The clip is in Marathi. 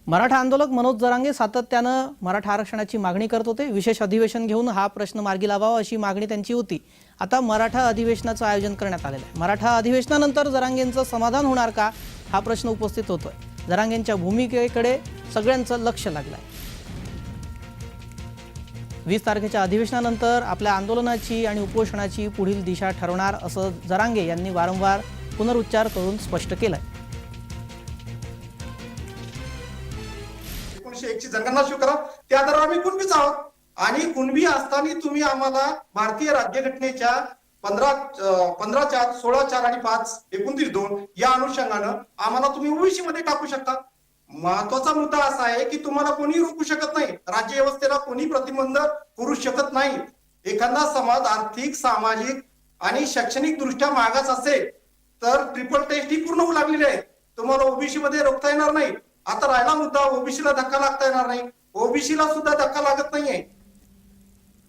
मराठा आंदोलक मनोज जरांगे सातत्यानं मराठा आरक्षणाची मागणी करत होते। विशेष अधिवेशन घेऊन हा प्रश्न मार्गी लावावा अशी मागणी त्यांची होती। आता मराठा अधिवेशनाचं आयोजन करण्यात आलेलं आहे। मराठा अधिवेशनानंतर जरांगेंचं समाधान होणार का हा प्रश्न उपस्थित होतोय। जरांगेंच्या भूमिकेकडे सगळ्यांचं लक्ष लागलंय। 20 तारखेच्या अधिवेशनानंतर आपल्या आंदोलनाची आणि उपोषणाची पुढील दिशा ठरवणार असं जरांगे यांनी वारंवार पुनरुच्चार करून स्पष्ट केलंय। 1901 ची जनगणना सुरू करा, त्या आधारावर आम्ही कुणबीच आहोत आणि कुणबी असताना तुम्ही आम्हाला भारतीय राज्यघटनेच्या 15(4), 16(4) आणि 5, 29(2) या अनुषंगानं आम्हाला तुम्ही ओबीसी मध्ये टाकू शकता। महत्वाचा मुद्दा असा आहे की तुम्हाला कोणी रोखू शकत नाही, राज्य व्यवस्थेला कोणी प्रतिबंध करू शकत नाही। एखादा समाज आर्थिक, सामाजिक आणि शैक्षणिक दृष्ट्या मागास असेल तर ट्रिपल टेस्ट ही पूर्ण होऊ लागलेली आहे, तुम्हाला ओबीसी मध्ये रोखता येणार नाही। आता राहिला मुद्दा ओबीसीला धक्का लागता येणार नाही, ओबीसीला सुद्धा धक्का लागत नाहीये।